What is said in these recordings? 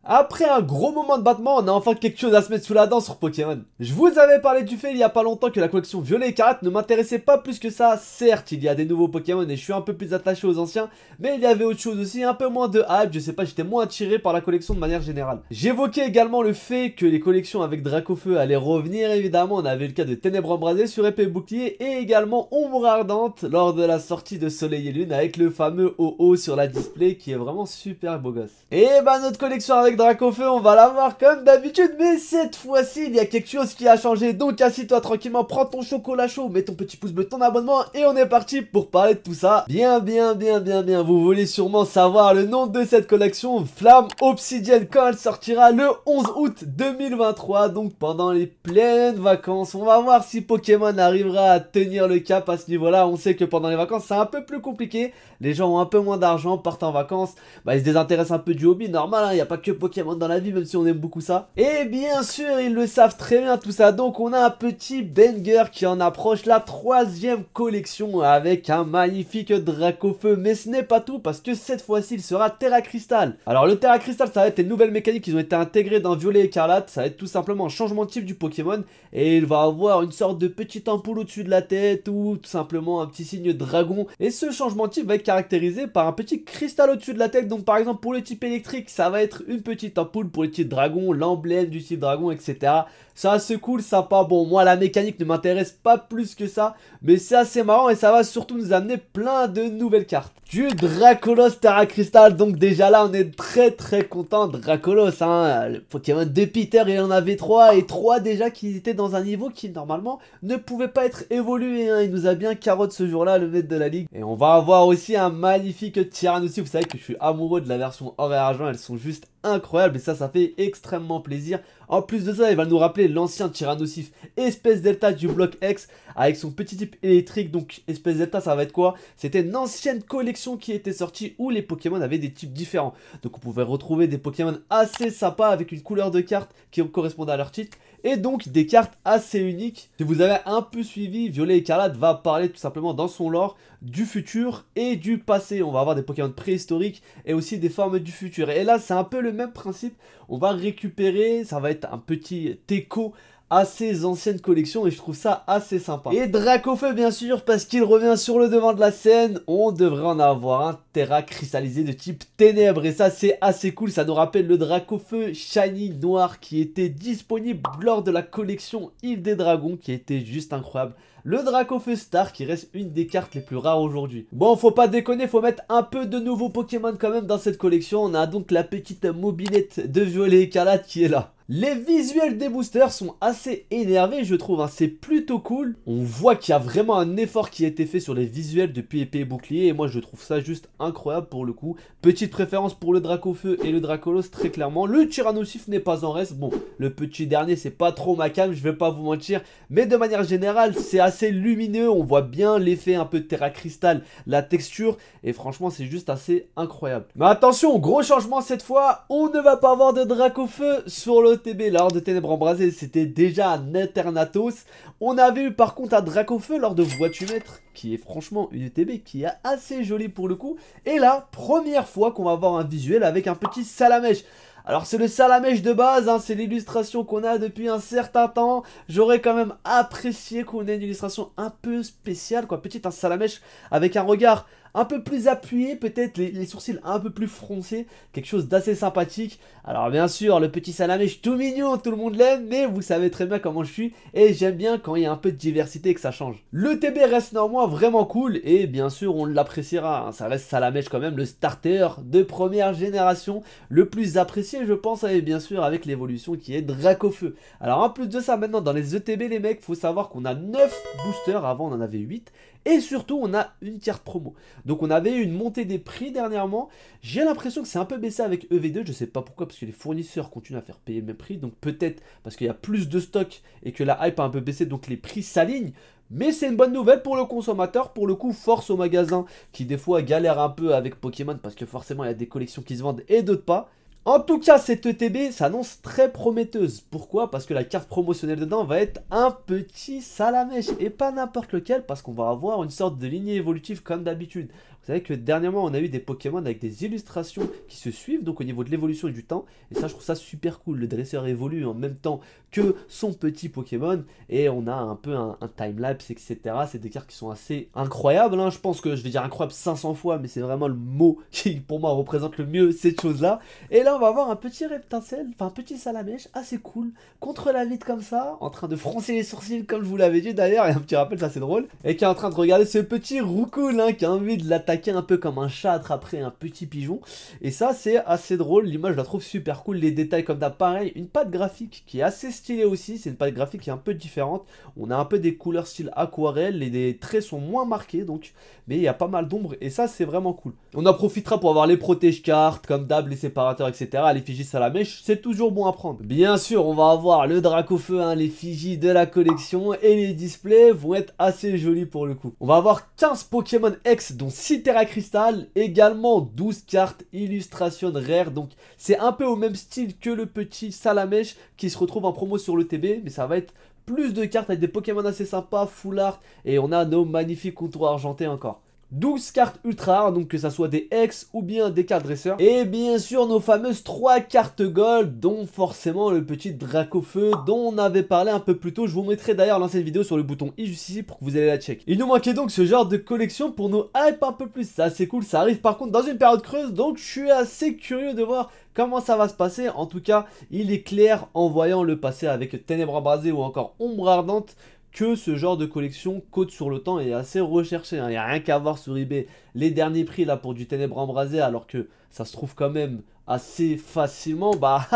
Après un gros moment de battement, on a enfin quelque chose à se mettre sous la dent sur Pokémon. Je vous avais parlé du fait il y a pas longtemps que la collection Violet Écarlate ne m'intéressait pas plus que ça. Certes, il y a des nouveaux Pokémon et je suis un peu plus attaché aux anciens, mais il y avait autre chose aussi, un peu moins de hype, je sais pas, j'étais moins attiré par la collection de manière générale. J'évoquais également le fait que les collections avec Dracofeu allaient revenir, évidemment, on avait le cas de Ténèbres Embrasées sur Épée et Bouclier et également Ombre Ardente lors de la sortie de Soleil et Lune avec le fameux OO sur la display qui est vraiment super beau gosse. Et bah notre collection avec Dracofeu, on va la voir comme d'habitude, mais cette fois-ci il y a quelque chose qui a changé. Donc assis-toi tranquillement, prends ton chocolat chaud, mets ton petit pouce bleu, ton abonnement et on est parti pour parler de tout ça. Bien, vous voulez sûrement savoir le nom de cette collection, Flamme Obsidienne, quand elle sortira le 11 août 2023, donc pendant les pleines vacances. On va voir si Pokémon arrivera à tenir le cap à ce niveau-là. On sait que pendant les vacances c'est un peu plus compliqué, les gens ont un peu moins d'argent, partent en vacances, bah ils se désintéressent un peu du hobby, normal hein, il n'y a pas que Pokémon dans la vie même si on aime beaucoup ça. Et bien sûr ils le savent très bien tout ça, donc on a un petit banger qui en approche, la 3e collection avec un magnifique Dracofeu. Mais ce n'est pas tout parce que cette fois-ci il sera Terra Crystal. Alors le Terra Crystal ça va être les nouvelles mécaniques qui ont été intégrées dans Violet Écarlate, ça va être tout simplement un changement de type du Pokémon et il va avoir une sorte de petite ampoule au-dessus de la tête ou tout simplement un petit signe dragon. Et ce changement de type va être caractérisé par un petit cristal au-dessus de la tête, donc par exemple pour le type électrique ça va être une petite ampoule, pour le type dragon l'emblème du type dragon, etc. C'est assez cool, sympa. Bon, moi la mécanique ne m'intéresse pas plus que ça, mais c'est assez marrant et ça va surtout nous amener plein de nouvelles cartes. Du Dracolos Terra Crystal, donc déjà là on est très content. Dracolos, hein, le Pokémon de Peter, il en avait 3 et 3 déjà qui étaient dans un niveau qui normalement ne pouvait pas être évolué, hein. Il nous a bien carotte ce jour-là, le maître de la ligue. Et on va avoir aussi un magnifique Tyrannosif. Vous savez que je suis amoureux de la version or et argent, elles sont juste incroyables et ça fait extrêmement plaisir. En plus de ça, il va nous rappeler l'ancien Tyrannosif Espèce Delta du bloc X avec son petit type électrique. Donc Espèce Delta ça va être quoi? C'était une ancienne collection qui était sortie où les Pokémon avaient des types différents. Donc on pouvait retrouver des Pokémon assez sympas avec une couleur de carte qui correspondait à leur titre. Et donc des cartes assez uniques. Si vous avez un peu suivi, Violet Écarlate va parler tout simplement dans son lore du futur et du passé. On va avoir des Pokémon préhistoriques et aussi des formes du futur. Et là c'est un peu le même principe. On va récupérer, ça va être un petit écho à ces anciennes collections et je trouve ça assez sympa. Et Dracofeu bien sûr parce qu'il revient sur le devant de la scène, on devrait en avoir un Terra cristallisé de type ténèbres et ça c'est assez cool, ça nous rappelle le Dracofeu shiny noir qui était disponible lors de la collection Île des Dragons qui était juste incroyable. Le Dracofeu Star qui reste une des cartes les plus rares aujourd'hui. Bon, faut pas déconner, faut mettre un peu de nouveaux Pokémon quand même dans cette collection. On a donc la petite mobilette de Violet Écarlate qui est là. Les visuels des boosters sont assez énervés je trouve, hein. C'est plutôt cool. On voit qu'il y a vraiment un effort qui a été fait sur les visuels depuis Épée et Bouclier et moi je trouve ça juste incroyable pour le coup. Petite préférence pour le Dracofeu et le Dracolos très clairement. Le Tyrannosif n'est pas en reste. Bon, le petit dernier c'est pas trop ma came, je vais pas vous mentir. Mais de manière générale c'est assez lumineux, on voit bien l'effet un peu de Terra Crystal, la texture et franchement c'est juste assez incroyable. Mais attention, gros changement cette fois, on ne va pas avoir de Dracofeu sur le TB lors de Ténèbres Embrasées, c'était déjà un Eternatus. On avait eu par contre un Dracofeu lors de Voitumètre, qui est franchement une ETB qui est assez jolie pour le coup. Et là, première fois qu'on va avoir un visuel avec un petit Salamèche. Alors c'est le Salamèche de base, hein, c'est l'illustration qu'on a depuis un certain temps. J'aurais quand même apprécié qu'on ait une illustration un peu spéciale, quoi. Petit un Salamèche avec un regard un peu plus appuyé, peut-être les sourcils un peu plus froncés, quelque chose d'assez sympathique. Alors bien sûr, le petit Salamèche tout mignon, tout le monde l'aime, mais vous savez très bien comment je suis, et j'aime bien quand il y a un peu de diversité et que ça change. Le TB reste néanmoins vraiment cool, et bien sûr on l'appréciera, hein. Ça reste Salamèche quand même, le starter de première génération, le plus apprécié je pense, et bien sûr avec l'évolution qui est Dracofeu. Alors en plus de ça, maintenant dans les ETB les mecs, faut savoir qu'on a 9 boosters, avant on en avait 8, et surtout on a une carte promo. Donc on avait eu une montée des prix dernièrement. J'ai l'impression que c'est un peu baissé avec EV2. Je sais pas pourquoi, parce que les fournisseurs continuent à faire payer le même prix. Donc peut-être parce qu'il y a plus de stock et que la hype a un peu baissé, donc les prix s'alignent. Mais c'est une bonne nouvelle pour le consommateur. Pour le coup, force au magasin qui des fois galère un peu avec Pokémon parce que forcément il y a des collections qui se vendent et d'autres pas. En tout cas, cette ETB s'annonce très prometteuse. Pourquoi? Parce que la carte promotionnelle dedans va être un petit Salamèche. Et pas n'importe lequel, parce qu'on va avoir une sorte de lignée évolutive comme d'habitude. Vous savez que dernièrement, on a eu des Pokémon avec des illustrations qui se suivent, donc au niveau de l'évolution et du temps. Et ça, je trouve ça super cool. Le dresseur évolue en même temps que son petit Pokémon. Et on a un peu un timelapse, etc. C'est des cartes qui sont assez incroyables, hein. Je pense que je vais dire incroyable 500 fois, mais c'est vraiment le mot qui, pour moi, représente le mieux cette chose-là. Et là, on va avoir un petit Reptincelle, enfin un petit Salamèche assez cool, contre la vitre comme ça, en train de froncer les sourcils, comme je vous l'avais dit d'ailleurs. Et un petit rappel, ça c'est drôle. Et qui est en train de regarder ce petit Roucoule, hein, qui a envie de l'attaquer un peu comme un chat attraperait un petit pigeon. Et ça, c'est assez drôle. L'image, je la trouve super cool. Les détails comme d'hab, pareil. Une patte graphique qui est assez stylée aussi. C'est une patte graphique qui est un peu différente. On a un peu des couleurs style aquarelle. Les traits sont moins marqués, donc. Mais il y a pas mal d'ombre. Et ça, c'est vraiment cool. On en profitera pour avoir les protège-cartes, comme d'hab, les séparateurs, etc. L'effigie Salamèche, c'est toujours bon à prendre. Bien sûr, on va avoir le Dracofeu, hein, l'effigie de la collection. Et les displays vont être assez jolis pour le coup. On va avoir 15 Pokémon X, dont 6 Terra Crystal, également 12 cartes illustration rare, donc c'est un peu au même style que le petit Salamèche qui se retrouve en promo sur le TB, mais ça va être plus de cartes avec des Pokémon assez sympas, full art, et on a nos magnifiques contours argentés encore. 12 cartes ultra rares, donc que ça soit des X ou bien des cartes dresseurs. Et bien sûr nos fameuses 3 cartes gold, dont forcément le petit Dracofeu dont on avait parlé un peu plus tôt. Je vous mettrai d'ailleurs l'ancienne vidéo sur le bouton i juste ici pour que vous allez la check. Il nous manquait donc ce genre de collection pour nous hype un peu plus. C'est assez cool, ça arrive par contre dans une période creuse, donc je suis assez curieux de voir comment ça va se passer. En tout cas, il est clair en voyant le passer avec Ténèbres Embrasées ou encore Ombre Ardente que ce genre de collection cote sur le temps est assez recherché, hein. Il n'y a rien qu'à voir sur eBay les derniers prix là pour du Ténèbres Embrasées, alors que ça se trouve quand même assez facilement. Bah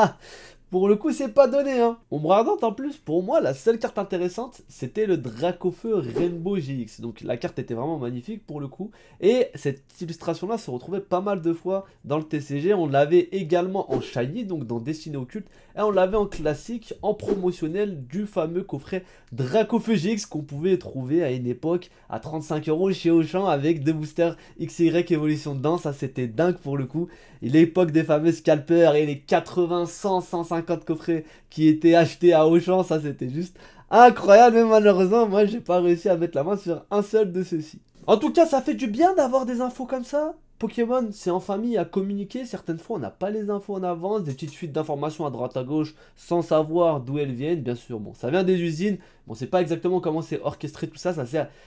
pour le coup, c'est pas donné, hein. Ombre Ardente, en plus, pour moi, la seule carte intéressante, c'était le Dracofeu Rainbow GX. Donc, la carte était vraiment magnifique, pour le coup. Et cette illustration-là se retrouvait pas mal de fois dans le TCG. On l'avait également en shiny, donc dans Destinée Occulte. Et on l'avait en classique, en promotionnel du fameux coffret Dracofeu GX qu'on pouvait trouver à une époque à 35 € chez Auchan avec deux boosters XY évolution dedans. Ça, c'était dingue pour le coup. Et l'époque des fameux scalpers et les 80, 100, 150 coffrets qui étaient achetés à Auchan, ça c'était juste incroyable. Mais malheureusement, moi j'ai pas réussi à mettre la main sur un seul de ceux-ci. En tout cas, ça fait du bien d'avoir des infos comme ça. Pokémon, c'est en famille à communiquer. Certaines fois, on n'a pas les infos en avance, des petites fuites d'informations à droite à gauche sans savoir d'où elles viennent. Bien sûr, bon, ça vient des usines. Bon, c'est pas exactement comment c'est orchestré tout ça.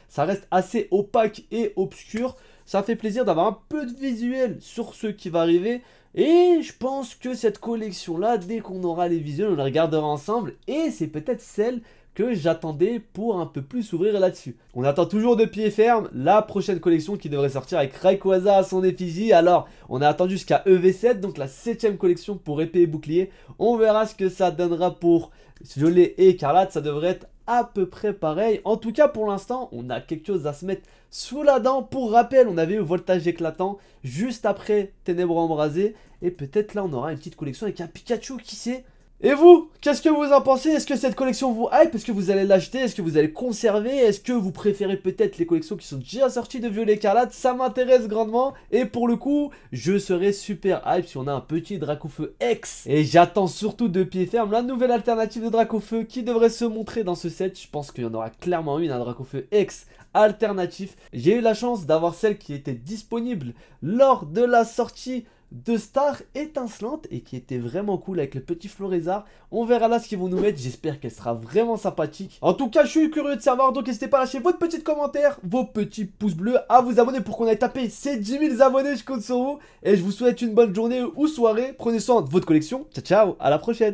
Ça reste assez opaque et obscur. Ça fait plaisir d'avoir un peu de visuel sur ce qui va arriver. Et je pense que cette collection-là, dès qu'on aura les visuels, on les regardera ensemble. Et c'est peut-être celle que j'attendais pour un peu plus s'ouvrir là-dessus. On attend toujours de pied ferme la prochaine collection qui devrait sortir avec Rayquaza à son effigie. Alors, on a attendu jusqu'à EV7, donc la 7ème collection pour épée et bouclier. On verra ce que ça donnera pour violet et écarlate. Ça devrait être à peu près pareil. En tout cas, pour l'instant, on a quelque chose à se mettre sous la dent. Pour rappel, on avait eu Voltage éclatant juste après Ténèbres Embrasées. Et peut-être là, on aura une petite collection avec un Pikachu, qui sait. Et vous, qu'est-ce que vous en pensez? Est-ce que cette collection vous hype? Est-ce que vous allez l'acheter? Est-ce que vous allez conserver? Est-ce que vous préférez peut-être les collections qui sont déjà sorties de Violet Écarlate? Ça m'intéresse grandement. Et pour le coup, je serai super hype si on a un petit Dracofeu X. Et j'attends surtout de pied ferme la nouvelle alternative de Dracofeu qui devrait se montrer dans ce set. Je pense qu'il y en aura clairement une, un Dracofeu X alternatif. J'ai eu la chance d'avoir celle qui était disponible lors de la sortie de Star étincelante et qui était vraiment cool avec le petit Florizard. On verra là ce qu'ils vont nous mettre, j'espère qu'elle sera vraiment sympathique. En tout cas, je suis curieux de savoir, donc n'hésitez pas à lâcher votre petit commentaire, vos petits pouces bleus, à vous abonner pour qu'on aille taper ces 10 000 abonnés, je compte sur vous. Et je vous souhaite une bonne journée ou soirée, prenez soin de votre collection, ciao ciao, à la prochaine.